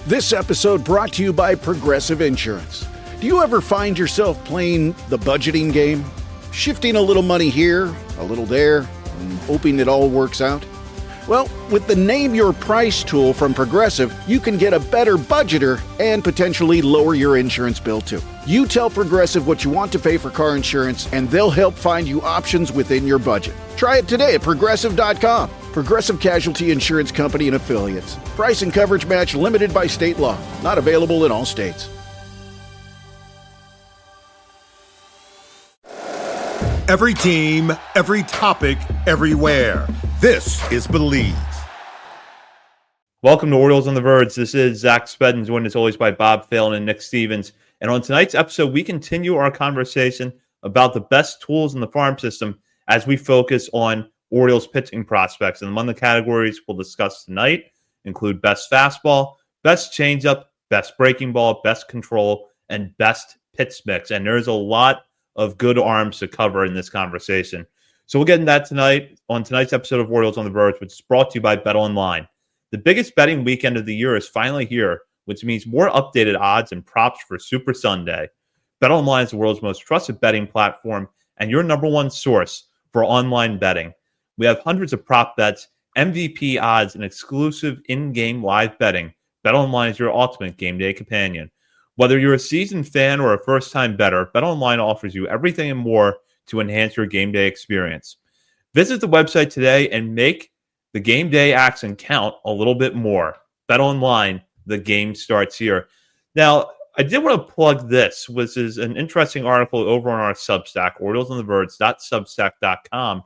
This episode brought to you by Progressive Insurance. Do you ever find yourself playing the budgeting game? Shifting a little money here, a little there, and hoping it all works out? Well, with the Name Your Price tool from Progressive, you can get a better budgeter and potentially lower your insurance bill too. You tell Progressive what you want to pay for car insurance, and they'll help find you options within your budget. Try it today at Progressive.com. Progressive Casualty Insurance Company and Affiliates. Price and coverage match limited by state law. Not available in all states. Every team, every topic, everywhere. This is Believe. Welcome to Orioles on the Verge. This is Zach Spedden, joined as always by Bob Phelan and Nick Stevens. And on tonight's episode, we continue our conversation about the best tools in the farm system as we focus on Orioles pitching prospects. And among the categories we'll discuss tonight include best fastball, best changeup, best breaking ball, best control, and best pitch mix. And there's a lot of good arms to cover in this conversation. So we'll get into that tonight on tonight's episode of Orioles on the Verge, which is brought to you by BetOnline. The biggest betting weekend of the year is finally here, which means more updated odds and props for Super Sunday. BetOnline is the world's most trusted betting platform and your number one source for online betting. We have hundreds of prop bets, MVP odds, and exclusive in-game live betting. BetOnline is your ultimate game day companion. Whether you're a seasoned fan or a first-time bettor, BetOnline offers you everything and more to enhance your game day experience. Visit the website today and make the game day action count a little bit more. BetOnline, the game starts here. Now, I did want to plug this, which is an interesting article over on our Substack, oriolesontheverge.substack.com,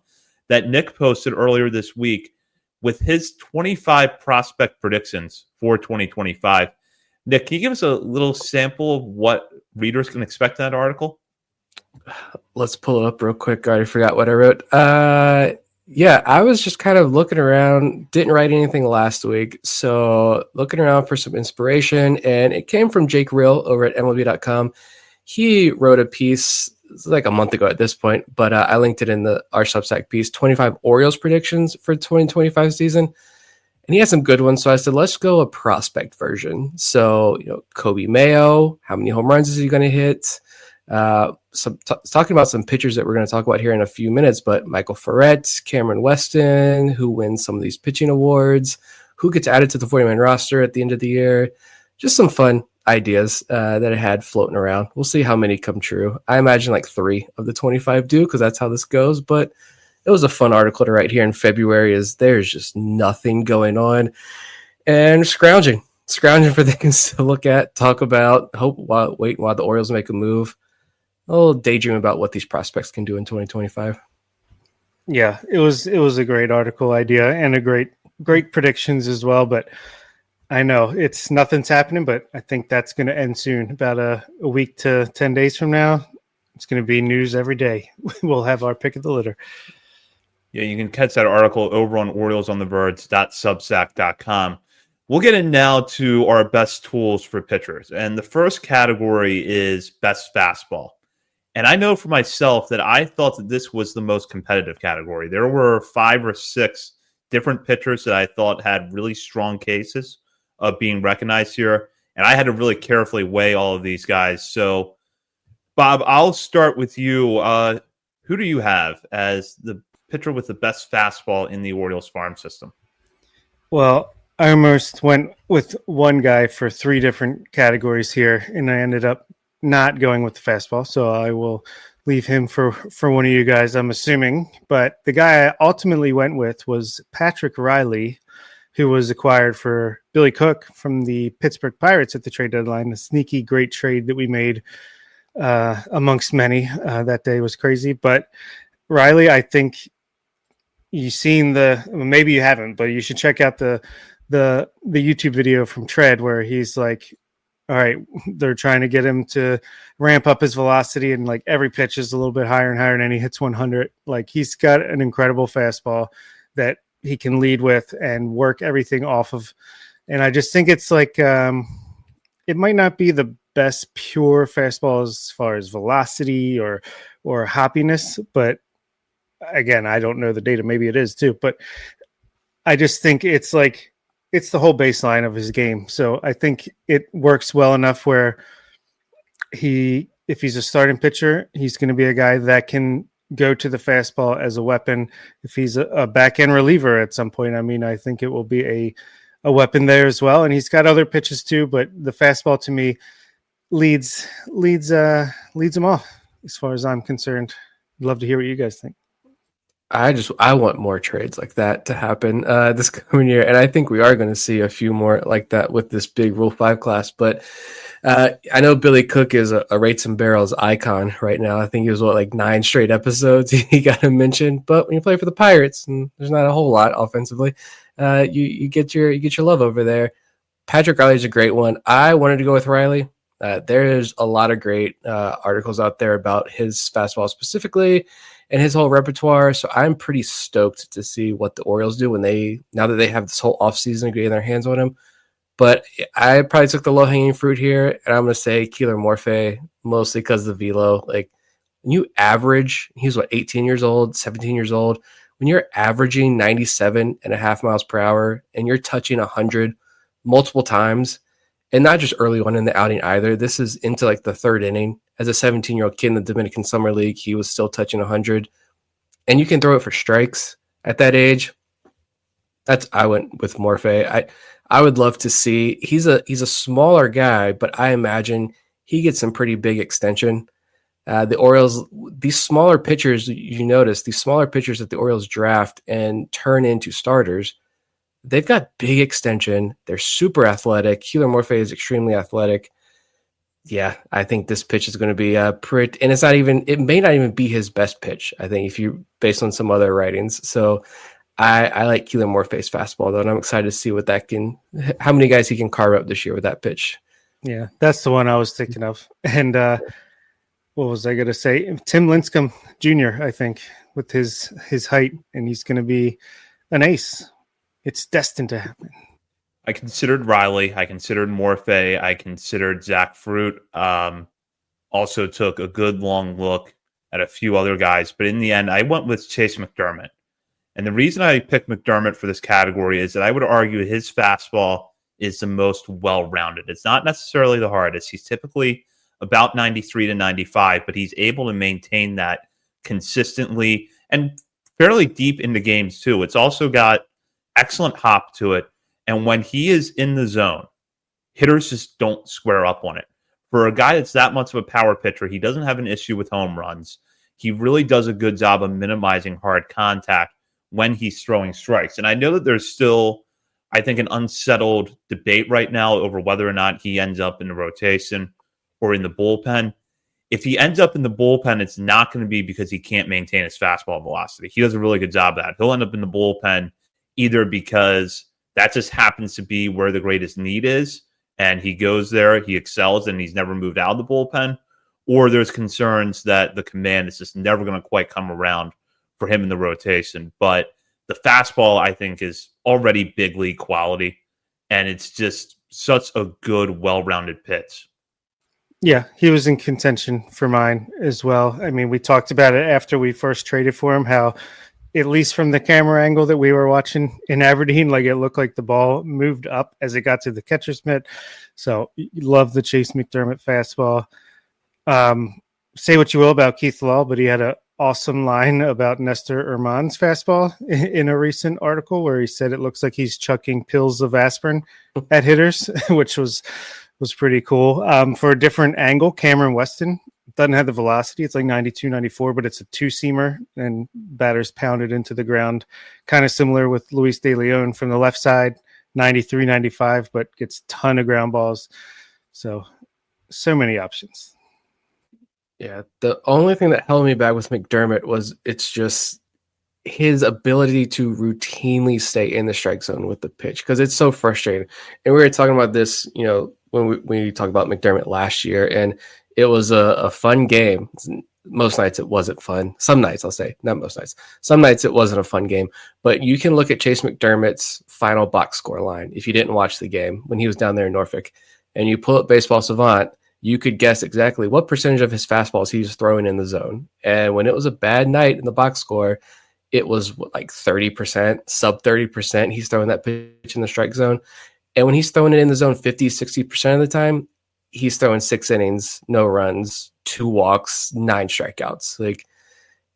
that Nick posted earlier this week with his 25 prospect predictions for 2025. Nick, can you give us a little sample of what readers can expect in that article? Let's pull it up real quick. I already forgot what I wrote. Yeah, I was just kind of looking around, didn't write anything last week. So looking around for some inspiration, and it came from Jake Rill over at MLB.com. He wrote a piece like a month ago at this point, but I linked it in our Substack piece, 25 Orioles predictions for 2025 season. And he had some good ones. So I said, let's go a prospect version. So, Kobe Mayo, how many home runs is he going to hit? Talking about some pitchers that we're going to talk about here in a few minutes, but Michael Ferret, Cameron Weston, who wins some of these pitching awards, who gets added to the 40-man roster at the end of the year. Just some fun ideas that I had floating around. We'll see how many come true. I imagine like 3 of the 25 do, because that's how this goes. But it was a fun article to write here in February, as there's just nothing going on, and scrounging for things to look at, talk about, wait while the Orioles make a move. I'll daydream about what these prospects can do in 2025. Yeah, it was a great article idea and a great predictions as well. But I know nothing's happening, but I think that's going to end soon. About a week to 10 days from now, it's going to be news every day. We'll have our pick of the litter. Yeah, you can catch that article over on oriolesontheverge.substack.com. We'll get in now to our best tools for pitchers. And the first category is best fastball. And I know for myself that I thought that this was the most competitive category. There were 5 or 6 different pitchers that I thought had really strong cases of being recognized here. And I had to really carefully weigh all of these guys. So, Bob, I'll start with you. Who do you have as the pitcher with the best fastball in the Orioles farm system? Well, I almost went with one guy for 3 different categories here, and I ended up not going with the fastball, so I will leave him for one of you guys, I'm assuming. But the guy I ultimately went with was Patrick Riley, who was acquired for Billy Cook from the Pittsburgh Pirates at the trade deadline, a sneaky great trade that we made amongst many. That day was crazy. But Riley, I think you've seen maybe you haven't, but you should check out the YouTube video from Tread where he's like, all right, they're trying to get him to ramp up his velocity, and like every pitch is a little bit higher and higher, and then he hits 100. Like, he's got an incredible fastball that he can lead with and work everything off of. And I just think it's like it might not be the best pure fastball as far as velocity or hoppiness, but again, I don't know the data. Maybe it is too, but I just think it's like it's the whole baseline of his game. So I think it works well enough where if he's a starting pitcher, he's going to be a guy that can go to the fastball as a weapon. If he's a back end reliever at some point, I mean, I think it will be a weapon there as well. And he's got other pitches too, but the fastball to me leads them all as far as I'm concerned. I'd love to hear what you guys think. I want more trades like that to happen this coming year, and I think we are going to see a few more like that with this big Rule 5 class. But I know Billy Cook is a Rates and Barrels icon right now. I think it was like 9 straight episodes he got to mention. But when you play for the Pirates, and there's not a whole lot offensively, you get your love over there. Patrick Riley's a great one. I wanted to go with Riley. There's a lot of great articles out there about his fastball specifically and his whole repertoire. So I'm pretty stoked to see what the Orioles do now that they have this whole offseason getting their hands on him. But I probably took the low-hanging fruit here, and I'm going to say Keeler Morphe, mostly because of the velo. Like, when you average, he's 18 years old, 17 years old. When you're averaging 97.5 miles per hour and you're touching 100 multiple times, and not just early on in the outing either. This is into like the third inning. As a 17-year-old kid in the Dominican Summer League, he was still touching 100. And you can throw it for strikes at that age. I went with Morphe. I would love to see. He's a smaller guy, but I imagine he gets some pretty big extension. The Orioles, these smaller pitchers, you notice, these smaller pitchers that the Orioles draft and turn into starters, they've got big extension. They're super athletic. Keeler Morphe is extremely athletic. Yeah, I think this pitch is going to be pretty, and it may not even be his best pitch, I think, based on some other writings. So I like Keeler Morphe's fastball, though, and I'm excited to see how many guys he can carve up this year with that pitch. Yeah, that's the one I was thinking of. And what was I going to say? Tim Lincecum Jr., I think, with his height, and he's going to be an ace. It's destined to happen. I considered Riley. I considered Morphe. I considered Zach Fruit. Also took a good long look at a few other guys. But in the end, I went with Chase McDermott. And the reason I picked McDermott for this category is that I would argue his fastball is the most well-rounded. It's not necessarily the hardest. He's typically about 93 to 95, but he's able to maintain that consistently and fairly deep into games too. It's also got excellent hop to it. And when he is in the zone, hitters just don't square up on it. For a guy that's that much of a power pitcher, he doesn't have an issue with home runs. He really does a good job of minimizing hard contact when he's throwing strikes. And I know that there's still, I think, an unsettled debate right now over whether or not he ends up in the rotation or in the bullpen. If he ends up in the bullpen, it's not going to be because he can't maintain his fastball velocity. He does a really good job of that. He'll end up in the bullpen either because that just happens to be where the greatest need is, and he goes there, he excels, and he's never moved out of the bullpen, or there's concerns that the command is just never going to quite come around for him in the rotation. But the fastball, I think, is already big league quality, and it's just such a good, well-rounded pitch. Yeah, he was in contention for mine as well. I mean, we talked about it after we first traded for him, how at least from the camera angle that we were watching in Aberdeen, like it looked like the ball moved up as it got to the catcher's mitt. So you love the Chase McDermott fastball. Say what you will about Keith Law, but he had an awesome line about Nestor Erman's fastball in a recent article where he said it looks like he's chucking pills of aspirin at hitters, which was pretty cool. For a different angle, Cameron Weston doesn't have the velocity. It's like 92, 94, but it's a two-seamer, and batters pounded into the ground. Kind of similar with Luis De Leon from the left side, 93, 95, but gets a ton of ground balls. So many options. Yeah, the only thing that held me back with McDermott was it's just his ability to routinely stay in the strike zone with the pitch, because it's so frustrating. And we were talking about this, when we talked about McDermott last year, and it was a fun game. Most nights it wasn't fun. Some nights, I'll say, not most nights. Some nights it wasn't a fun game. But you can look at Chase McDermott's final box score line if you didn't watch the game when he was down there in Norfolk, and you pull up Baseball Savant, you could guess exactly what percentage of his fastballs he was throwing in the zone. And when it was a bad night in the box score, it was like 30%, sub 30%. He's throwing that pitch in the strike zone. And when he's throwing it in the zone 50, 60% of the time, he's throwing 6 innings, no runs, 2 walks, 9 strikeouts. Like,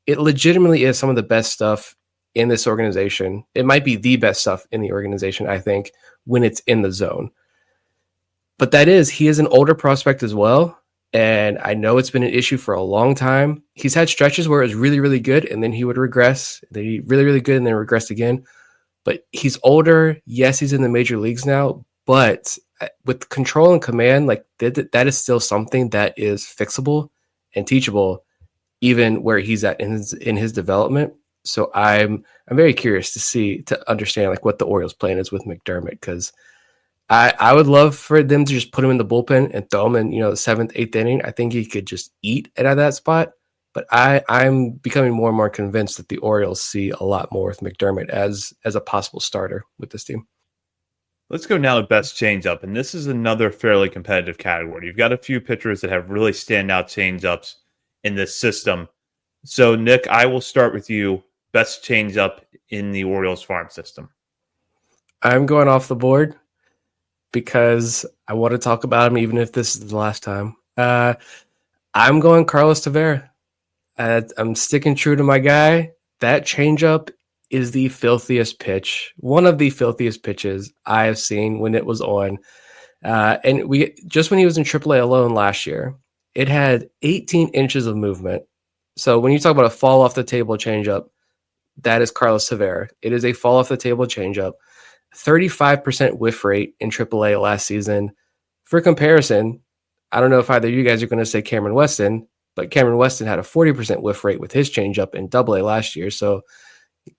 it legitimately is some of the best stuff in this organization. It might be the best stuff in the organization, I think, when it's in the zone. But he is an older prospect as well. And I know it's been an issue for a long time. He's had stretches where it was really, really good, and then he would regress. Then he really, really good, and then regress again. But he's older. Yes, he's in the major leagues now. But with control and command, like that is still something that is fixable and teachable, even where he's at in his development. So I'm very curious to understand like what the Orioles' plan is with McDermott, because I would love for them to just put him in the bullpen and throw him in, the 7th, 8th inning. I think he could just eat it at that spot. But I'm becoming more and more convinced that the Orioles see a lot more with McDermott as a possible starter with this team. Let's go now to best changeup, and this is another fairly competitive category. You've got a few pitchers that have really standout changeups in this system. So, Nick, I will start with you. Best changeup in the Orioles farm system. I'm going off the board because I want to talk about him, even if this is the last time. I'm going Carlos Tavera. I'm sticking true to my guy. That changeup is the filthiest pitch, one of the filthiest pitches I have seen when it was on. And when he was in AAA alone last year, it had 18 inches of movement. So when you talk about a fall off the table changeup, that is Carlos Tavera. It is a fall off the table changeup. 35% whiff rate in AAA last season. For comparison, I don't know if either of you guys are going to say Cameron Weston, but Cameron Weston had a 40% whiff rate with his changeup in AA last year. So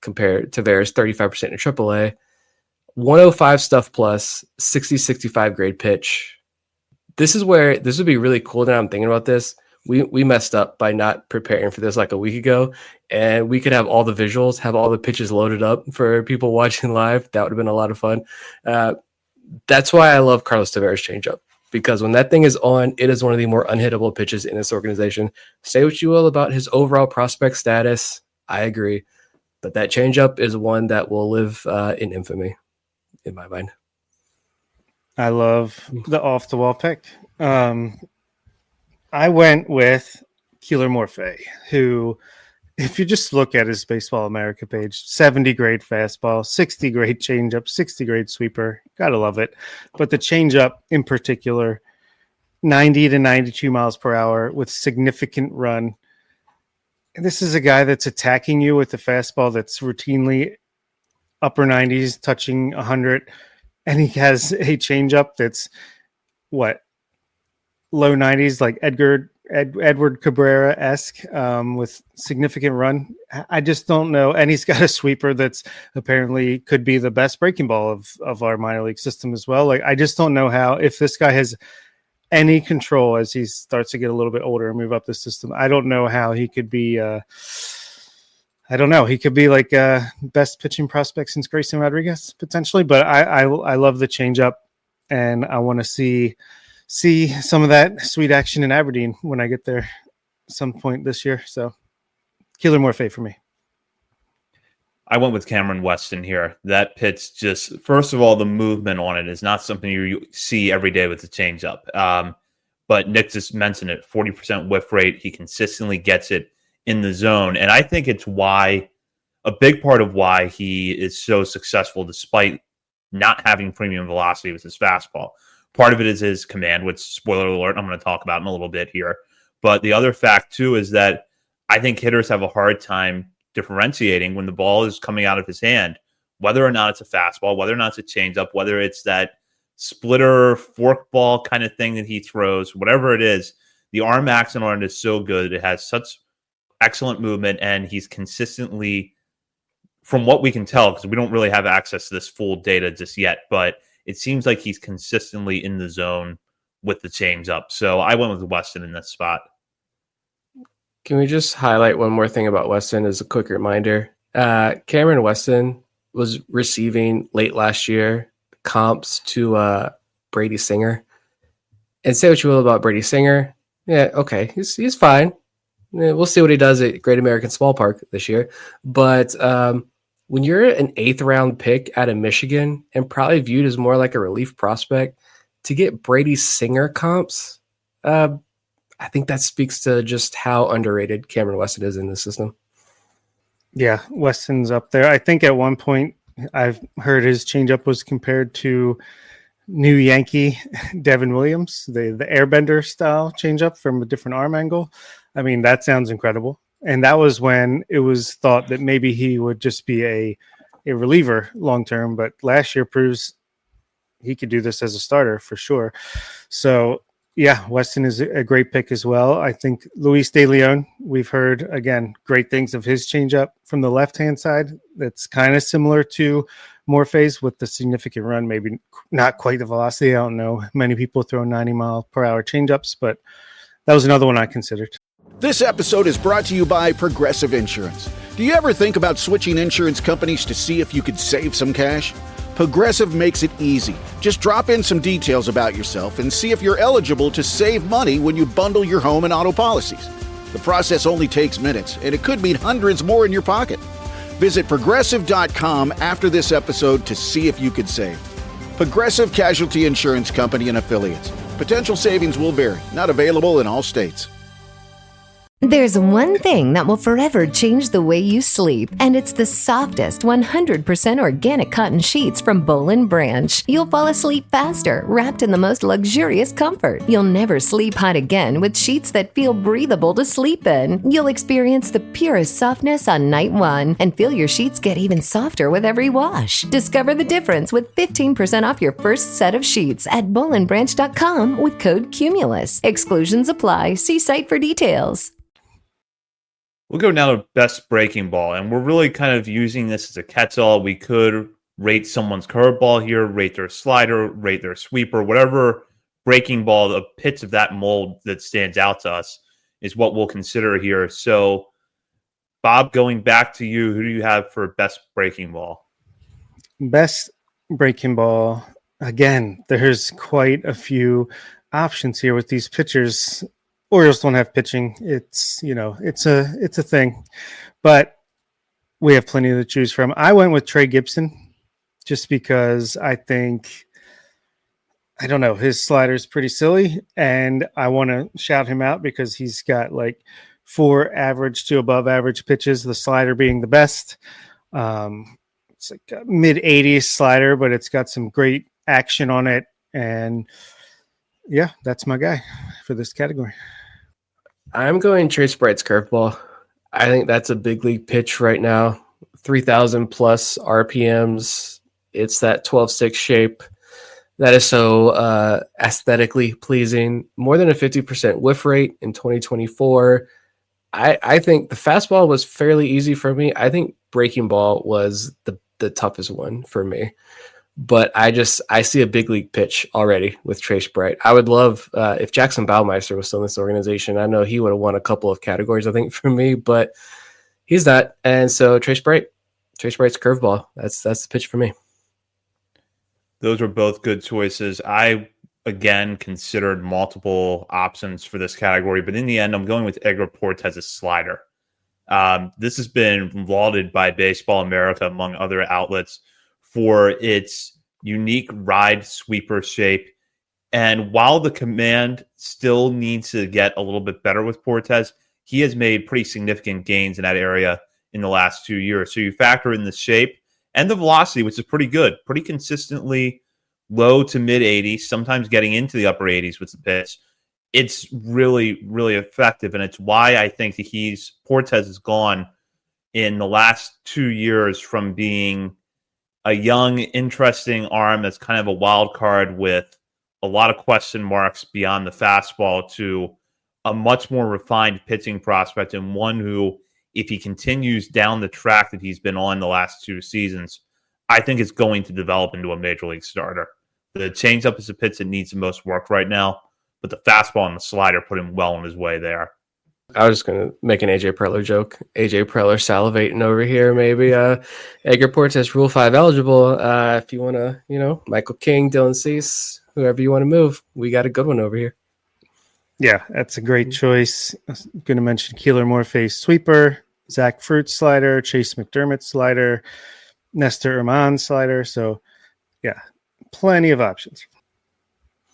compare Tavera's 35% in AAA. 105 stuff plus, 60-65 grade pitch. This would be really cool now I'm thinking about this. We messed up by not preparing for this like a week ago, and we could have all the visuals, have all the pitches loaded up for people watching live. That would have been a lot of fun. That's why I love Carlos Tavera's changeup, because when that thing is on, it is one of the more unhittable pitches in this organization. Say what you will about his overall prospect status. I agree. But that changeup is one that will live in infamy in my mind. I love the off-the-wall pick. I went with Keeler Morphe, who, if you just look at his Baseball America page, 70 grade fastball, 60 grade changeup, 60 grade sweeper. Gotta love it. But the changeup in particular, 90 to 92 miles per hour with significant run. And this is a guy that's attacking you with the fastball that's routinely upper 90s, touching 100. And he has a changeup that's low 90s, like Edward Cabrera-esque, with significant run. I just don't know. And he's got a sweeper that's apparently could be the best breaking ball of our minor league system as well. Like, I just don't know how, if this guy has any control as he starts to get a little bit older and move up the system, I don't know how he could be I don't know. He could be like best pitching prospect since Grayson Rodriguez potentially, but I love the changeup, and I want to see some of that sweet action in Aberdeen when I get there some point this year. So Keeler Morphe for me. I went with Cameron Weston here. That pitch, just first of all, the movement on it is not something you see every day with the changeup. But Nick just mentioned it, 40% whiff rate. He consistently gets it in the zone. And I think it's a big part of why he is so successful despite not having premium velocity with his fastball. Part of it is his command, which, spoiler alert, I'm going to talk about in a little bit here. But the other fact, too, is that I think hitters have a hard time differentiating when the ball is coming out of his hand, whether or not it's a fastball, whether or not it's a changeup, whether it's that splitter forkball kind of thing that he throws, whatever it is. The arm action on it is so good. It has such excellent movement, and he's consistently, from what we can tell, because we don't really have access to this full data just yet, but it seems like he's consistently in the zone with the changeup. So I went with Weston in this spot. Can we just highlight one more thing about Weston as a quick reminder? Cameron Weston was receiving late last year comps to Brady Singer. And say what you will about Brady Singer. Yeah, okay, he's fine. We'll see what he does at Great American Small Park this year. But when you're an 8th round pick out of Michigan and probably viewed as more like a relief prospect, to get Brady Singer comps, I think that speaks to just how underrated Cameron Weston is in the system. Yeah, Weston's up there. I think at one point I've heard his changeup was compared to new Yankee Devin Williams, the airbender style changeup from a different arm angle. I mean, that sounds incredible. And that was when it was thought that maybe he would just be a reliever long term, but last year proves he could do this as a starter for sure. So yeah, Weston is a great pick as well. I think Luis De Leon, we've heard, again, great things of his changeup from the left-hand side. That's kind of similar to Morphe's with the significant run, maybe not quite the velocity. I don't know. Many people throw 90-mile-per-hour changeups, but that was another one I considered. This episode is brought to you by Progressive Insurance. Do you ever think about switching insurance companies to see if you could save some cash? Progressive makes it easy. Just drop in some details about yourself and see if you're eligible to save money when you bundle your home and auto policies. The process only takes minutes, and it could mean hundreds more in your pocket. Visit Progressive.com after this episode to see if you could save. Progressive Casualty Insurance Company and Affiliates. Potential savings will vary. Not available in all states. There's one thing that will forever change the way you sleep, and it's the softest 100% organic cotton sheets from Boll & Branch. You'll fall asleep faster, wrapped in the most luxurious comfort. You'll never sleep hot again with sheets that feel breathable to sleep in. You'll experience the purest softness on night one and feel your sheets get even softer with every wash. Discover the difference with 15% off your first set of sheets at bollandbranch.com with code CUMULUS. Exclusions apply. See site for details. We'll go now to best breaking ball, and we're really kind of using this as a catch-all. We could rate someone's curveball here, rate their slider, rate their sweeper, whatever breaking ball, the pitch of that mold that stands out to us is what we'll consider here. So, Bob, going back to you, who do you have for best breaking ball? Best breaking ball. Again, there's quite a few options here with these pitchers. Orioles don't have pitching. It's a thing, but we have plenty to choose from. I went with Trey Gibson just because I don't know, his slider is pretty silly, and I want to shout him out because he's got like 4 average to above average pitches, the slider being the best. It's like a mid-80s slider, but it's got some great action on it, and yeah, that's my guy for this category. I'm going Trace Bright's curveball. I think that's a big league pitch right now. 3,000 plus RPMs. It's that 12-6 shape that is so aesthetically pleasing. More than a 50% whiff rate in 2024. I think the fastball was fairly easy for me. I think breaking ball was the toughest one for me. But I see a big league pitch already with Trace Bright. I would love if Jackson Baumeister was still in this organization. I know he would have won a couple of categories, I think, for me, but he's that. And so Trace Bright's curveball. That's the pitch for me. Those were both good choices. I, again, considered multiple options for this category, but in the end, I'm going with Edgar Portez's slider. This has been lauded by Baseball America, among other outlets, for its unique ride sweeper shape. And while the command still needs to get a little bit better with Portez, he has made pretty significant gains in that area in the last 2 years. So you factor in the shape and the velocity, which is pretty good, pretty consistently low to mid 80s, sometimes getting into the upper 80s with the pitch. It's really, really effective. And it's why I think that Portez has gone in the last 2 years from being a young, interesting arm that's kind of a wild card with a lot of question marks beyond the fastball to a much more refined pitching prospect, and one who, if he continues down the track that he's been on the last 2 seasons, I think is going to develop into a major league starter. The changeup is a pitch that needs the most work right now, but the fastball and the slider put him well on his way there. I was just going to make an AJ Preller joke. AJ Preller salivating over here, maybe. Edgar Portez, Rule 5 eligible. If you want to, Michael King, Dylan Cease, whoever you want to move, we got a good one over here. Yeah, that's a great choice. I was going to mention Keeler Morphe's sweeper, Zach Fruit slider, Chase McDermott slider, Nestor Erman slider. So, yeah, plenty of options.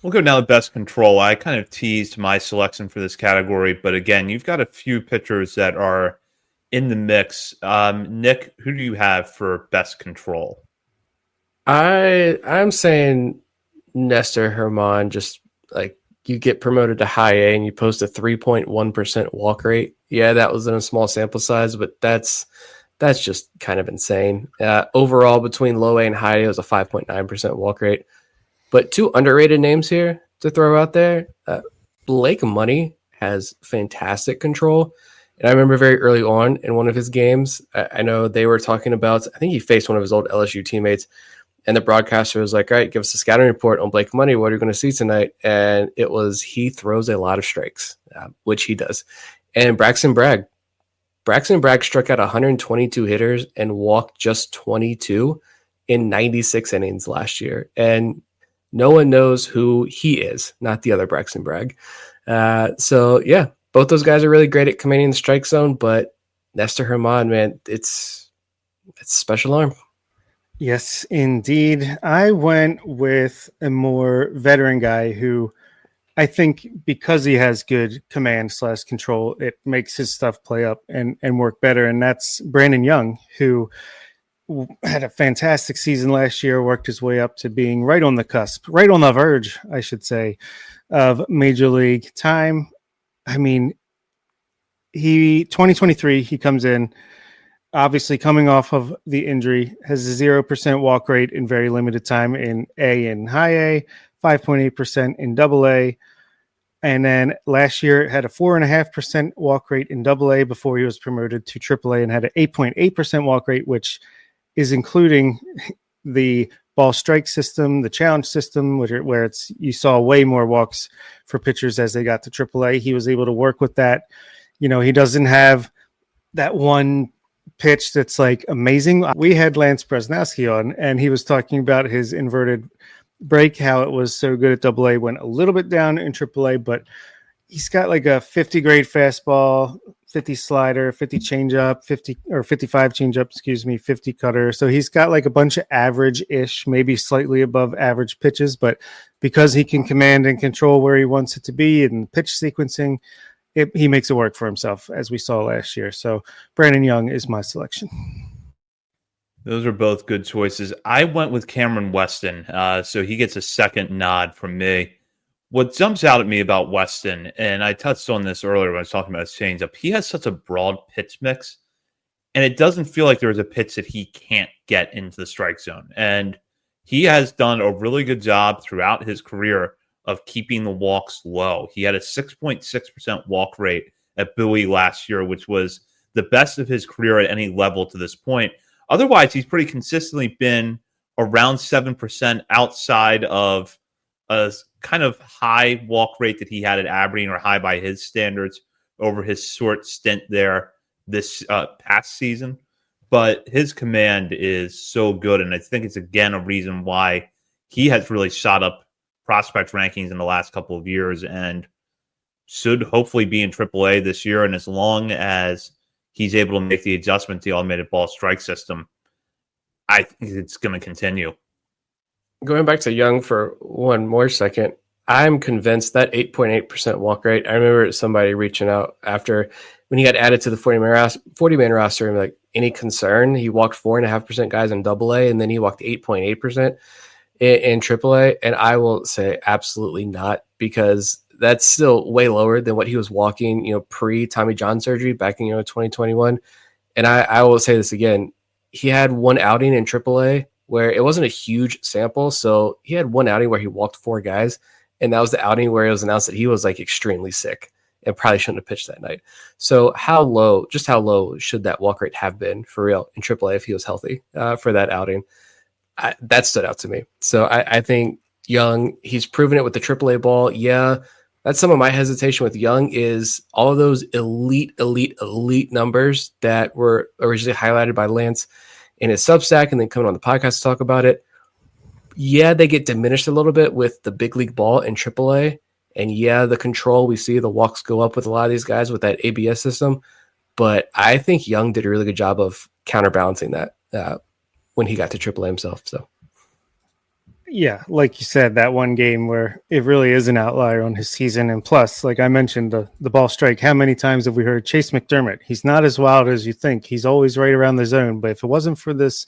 We'll go now to best control. I kind of teased my selection for this category, but again, you've got a few pitchers that are in the mix. Nick, who do you have for best control? I'm saying Nestor Herman. Just like you get promoted to high A and you post a 3.1% walk rate. Yeah, that was in a small sample size, but that's just kind of insane. Overall, between low A and high A, it was a 5.9% walk rate. But two underrated names here to throw out there. Blake Money has fantastic control. And I remember very early on in one of his games, I know they were talking about, I think he faced one of his old LSU teammates, and the broadcaster was like, all right, give us a scouting report on Blake Money. What are you going to see tonight? And it was, he throws a lot of strikes, which he does. And Braxton Bragg struck out 122 hitters and walked just 22 in 96 innings last year. And no one knows who he is, not the other Braxton Bragg. So, yeah, both those guys are really great at commanding the strike zone, but Nestor Herman, man, it's a special arm. Yes, indeed. I went with a more veteran guy who I think because he has good command / control, it makes his stuff play up and work better. And that's Brandon Young, who had a fantastic season last year, worked his way up to being right on the cusp, right on the verge, I should say, of major league time. I mean, 2023, he comes in, obviously coming off of the injury, has a 0% walk rate in very limited time in A and high A, 5.8% in double A. And then last year had a 4.5% walk rate in double A before he was promoted to triple A and had an 8.8% walk rate, which is including the ball strike system, the challenge system, where it's, you saw way more walks for pitchers as they got to triple A. He was able to work with that. You know, he doesn't have that one pitch that's like amazing. We had Lance Presnowski on, and he was talking about his inverted break, how it was so good at double A, went a little bit down in triple A, but he's got like a 50 grade fastball, 50 slider, 50 changeup, 50 or 55 changeup, 50 cutter. So he's got like a bunch of average-ish, maybe slightly above average pitches, but because he can command and control where he wants it to be and pitch sequencing, he makes it work for himself, as we saw last year. So Brandon Young is my selection. Those are both good choices. I went with Cameron Weston, so he gets a second nod from me. What jumps out at me about Weston, and I touched on this earlier when I was talking about his changeup, he has such a broad pitch mix, and it doesn't feel like there's a pitch that he can't get into the strike zone. And he has done a really good job throughout his career of keeping the walks low. He had a 6.6% walk rate at Bowie last year, which was the best of his career at any level to this point. Otherwise, he's pretty consistently been around 7% outside of a kind of high walk rate that he had at Aberdeen, or high by his standards, over his short stint there this past season. But his command is so good, and I think it's, again, a reason why he has really shot up prospect rankings in the last couple of years and should hopefully be in AAA this year. And as long as he's able to make the adjustment to the automated ball strike system, I think it's going to continue. Going back to Young for one more second, I'm convinced that 8.8% walk rate. I remember somebody reaching out after when he got added to the 40-man roster and like, any concern? He walked 4.5% guys in double A, and then he walked 8.8% in triple A. And I will say absolutely not, because that's still way lower than what he was walking, pre Tommy John surgery back in 2021. And I will say this again. He had one outing in AAA where it wasn't a huge sample. So he had one outing where he walked 4 guys. And that was the outing where it was announced that he was like extremely sick and probably shouldn't have pitched that night. So how low should that walk rate have been for real in AAA if he was healthy for that outing? That stood out to me. So I think Young, he's proven it with the AAA ball. Yeah. That's some of my hesitation with Young, is all of those elite numbers that were originally highlighted by Lance in his Substack and then coming on the podcast to talk about it. Yeah, they get diminished a little bit with the big league ball in AAA. And yeah, the control, we see the walks go up with a lot of these guys with that ABS system. But I think Young did a really good job of counterbalancing that when he got to AAA himself. So, yeah, like you said, that one game where it really is an outlier on his season. And plus, like I mentioned, the ball strike, how many times have we heard Chase McDermott? He's not as wild as you think. He's always right around the zone. But if it wasn't for this,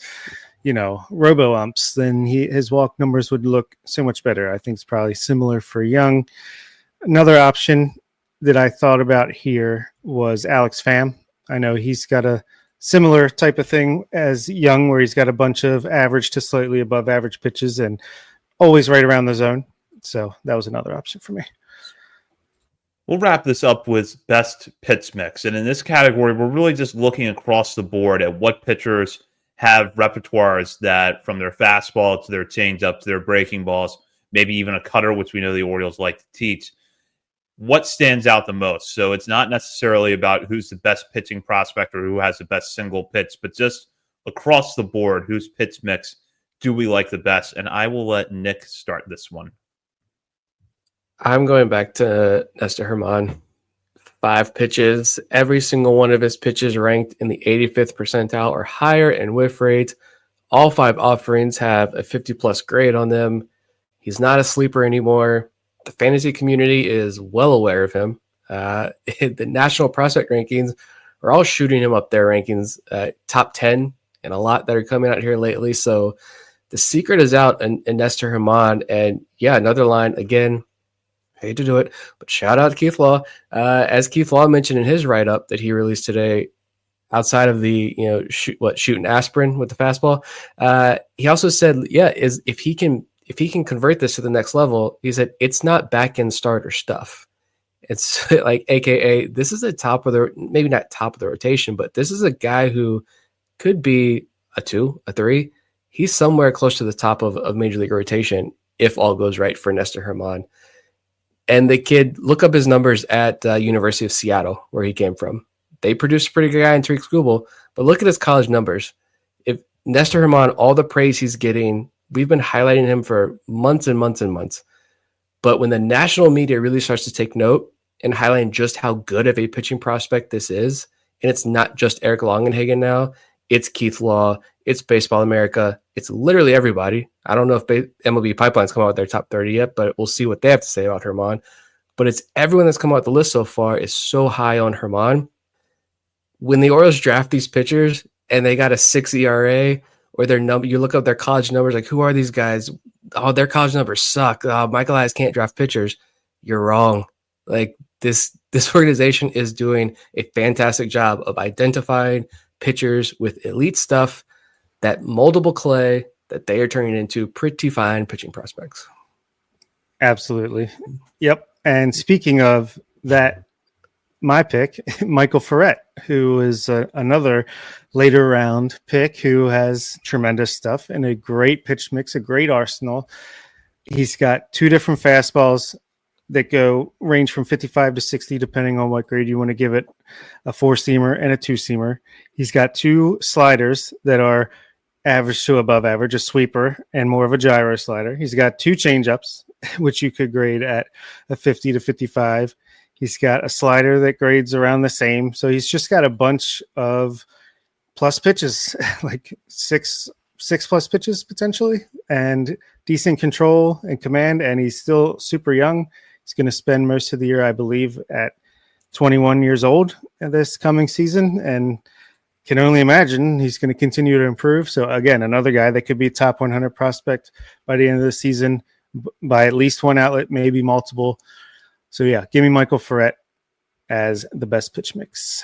robo umps, then his walk numbers would look so much better. I think it's probably similar for Young. Another option that I thought about here was Alex Pham. I know he's got a similar type of thing as Young, where he's got a bunch of average to slightly above average pitches and always right around the zone. So that was another option for me. We'll wrap this up with best pitch mix. And in this category, we're really just looking across the board at what pitchers have repertoires that, from their fastball to their changeup to their breaking balls, maybe even a cutter, which we know the Orioles like to teach, what stands out the most. So it's not necessarily about who's the best pitching prospect or who has the best single pitch, but just across the board, whose pitch mix do we like the best? And I will let Nick start this one. I'm going back to Nestor Herman. 5 pitches. Every single one of his pitches ranked in the 85th percentile or higher in whiff rate. All 5 offerings have a 50-plus grade on them. He's not a sleeper anymore. The fantasy community is well aware of him. The national prospect rankings are all shooting him up their rankings, top 10, and a lot that are coming out here lately. So the secret is out in Nestor Herman. And yeah, another line, again, hate to do it, but shout out to Keith Law. As Keith Law mentioned in his write-up that he released today, outside of the shooting aspirin with the fastball, he also said, if he can convert this to the next level, he said it's not back end starter stuff. It's like, AKA, this is maybe not top of the rotation, but this is a guy who could be a 2, a 3. He's somewhere close to the top of major league rotation if all goes right for Nestor Herman. And the kid, look up his numbers at University of Seattle, where he came from. They produced a pretty good guy in Tariq Skubal, but look at his college numbers. If Nestor Herman, all the praise he's getting, we've been highlighting him for months and months and months. But when the national media really starts to take note and highlighting just how good of a pitching prospect this is, and it's not just Eric Longenhagen now, it's Keith Law, it's Baseball America, it's literally everybody. I don't know if MLB Pipeline's come out with their top 30 yet, but we'll see what they have to say about Herman. But it's everyone that's come out the list so far is so high on Herman. When the Orioles draft these pitchers and they got a 6 ERA or their number, you look up their college numbers, like, who are these guys? Oh, their college numbers suck. Michael Eyes can't draft pitchers. You're wrong. Like, this organization is doing a fantastic job of identifying pitchers with elite stuff, that moldable clay that they are turning into pretty fine pitching prospects. Absolutely. Yep. And speaking of that, my pick, Michael Ferret, who is another later round pick who has tremendous stuff and a great pitch mix, a great arsenal. He's got 2 different fastballs that range from 55 to 60, depending on what grade you want to give it, a 4-seamer and a 2-seamer. He's got 2 sliders that are average to above average, a sweeper and more of a gyro slider. He's got 2 changeups, which you could grade at a 50 to 55. He's got a slider that grades around the same. So he's just got a bunch of plus pitches, like six plus pitches potentially, and decent control and command. And he's still super young. He's going to spend most of the year, I believe, at 21 years old this coming season, and can only imagine he's going to continue to improve. So again, another guy that could be a top 100 prospect by the end of the season by at least one outlet, maybe multiple. So yeah, give me Michael Ferret as the best pitch mix.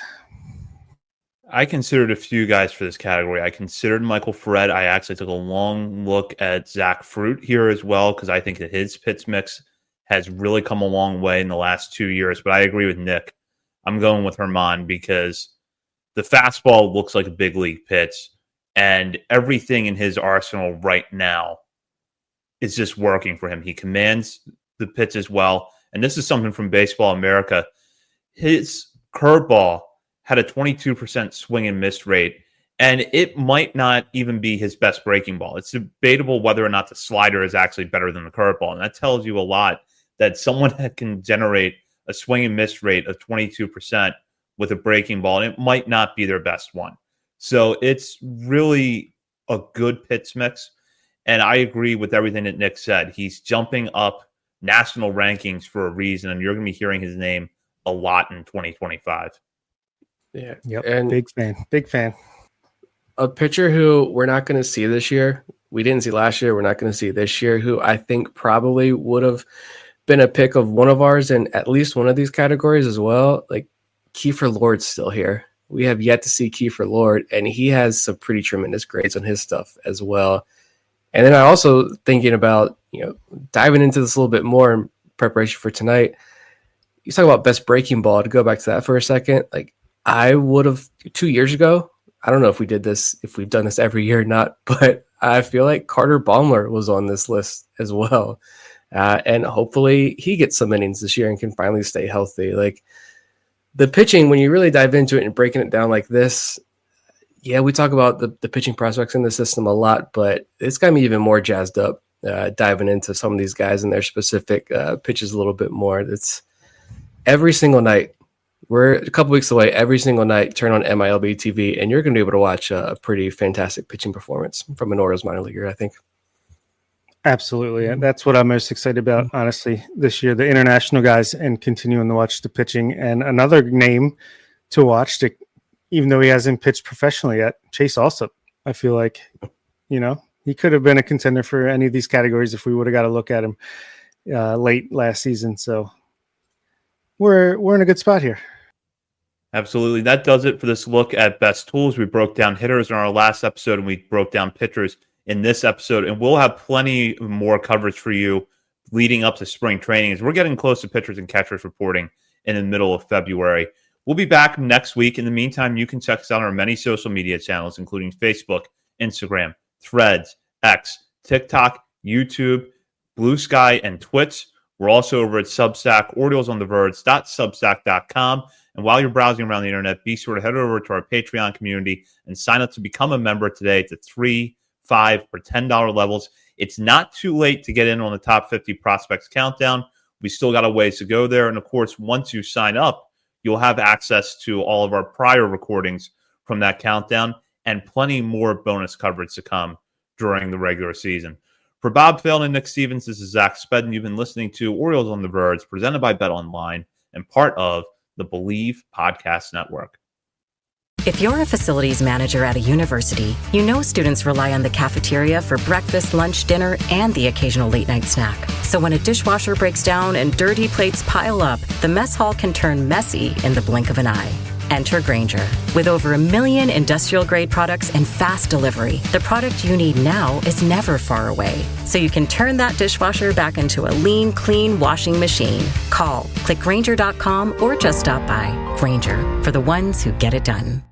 I considered a few guys for this category. I considered Michael Ferret. I actually took a long look at Zach Fruit here as well, because I think that his pitch mix has really come a long way in the last 2 years. But I agree with Nick. I'm going with Herman because the fastball looks like a big league pitch, and everything in his arsenal right now is just working for him. He commands the pitch as well. And this is something from Baseball America. His curveball had a 22% swing and miss rate, and it might not even be his best breaking ball. It's debatable whether or not the slider is actually better than the curveball, and that tells you a lot that someone that can generate a swing and miss rate of 22% with a breaking ball, and it might not be their best one. So it's really a good pitch mix. And I agree with everything that Nick said. He's jumping up national rankings for a reason, and you're going to be hearing his name a lot in 2025. Yeah. Yep. And Big fan. a pitcher who we're not going to see this year, we didn't see last year, we're not going to see this year, who I think probably would have been a pick of one of ours in at least one of these categories as well. Like Kiefer Lord's still here. We have yet to see Kiefer Lord, and he has some pretty tremendous grades on his stuff as well. And then I also thinking about, diving into this a little bit more in preparation for tonight. You talk about best breaking ball, to go back to that for a second. Like I would have 2 years ago, I don't know if we've done this every year or not, but I feel like Carter Baumler was on this list as well. And hopefully he gets some innings this year and can finally stay healthy. Like the pitching, when you really dive into it and breaking it down like this, yeah, we talk about the pitching prospects in the system a lot, but it's got me even more jazzed up diving into some of these guys and their specific pitches a little bit more. It's every single night. We're a couple weeks away. Every single night, turn on MILB TV, and you're going to be able to watch a pretty fantastic pitching performance from an Orioles minor leaguer, I think. Absolutely. And that's what I'm most excited about, honestly, this year, the international guys, and continuing to watch the pitching. And another name to watch, even though he hasn't pitched professionally yet, Chase Alsop. I feel like, he could have been a contender for any of these categories if we would have got a look at him late last season. So we're in a good spot here. Absolutely. That does it for this look at best tools. We broke down hitters in our last episode, and we broke down pitchers in this episode. And we'll have plenty more coverage for you leading up to spring training as we're getting close to pitchers and catchers reporting in the middle of February. We'll be back next week. In the meantime, you can check us out on our many social media channels, including Facebook, Instagram, Threads, X, TikTok, YouTube, Blue Sky, and Twitch. We're also over at Substack, OriolesOnTheVerge.substack.com. And while you're browsing around the internet, be sure to head over to our Patreon community and sign up to become a member today at the $3, $5, or $10 levels. It's not too late to get in on the top 50 prospects countdown. We still got a ways to go there. And of course, once you sign up, you'll have access to all of our prior recordings from that countdown and plenty more bonus coverage to come during the regular season. For Bob Phelan and Nick Stevens, this is Zach Spedden. You've been listening to Orioles on the Verge, presented by BetOnline and part of the Believe Podcast Network. If you're a facilities manager at a university, you know students rely on the cafeteria for breakfast, lunch, dinner, and the occasional late-night snack. So when a dishwasher breaks down and dirty plates pile up, the mess hall can turn messy in the blink of an eye. Enter Grainger. With over 1 million industrial-grade products and fast delivery, the product you need now is never far away. So you can turn that dishwasher back into a lean, clean washing machine. Call, click Grainger.com, or just stop by. Grainger, for the ones who get it done.